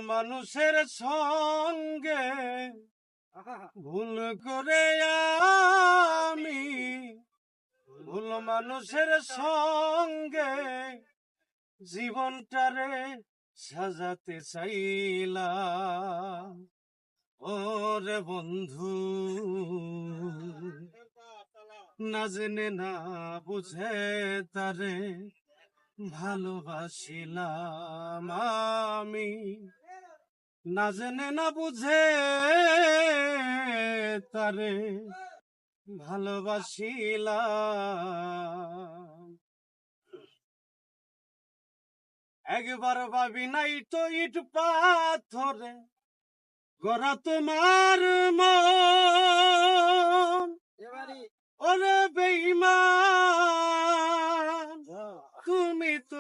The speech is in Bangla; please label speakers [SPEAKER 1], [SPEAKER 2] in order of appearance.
[SPEAKER 1] মানুষের সঙ্গে ভুল করে আমি ভুল মানুষের সঙ্গে জীবনটারে সাজাতে চাইলাম। ওরে বন্ধু, না জেনে না বুঝে তারে ভালোবাসিলাম আমি, না জেনে না বুঝে তারে ভালোবাসিলাম। একবার ভাবি নাই তো ইট পাথরে গড়া তোমার মন, ওরে বেঈমান তুমি তো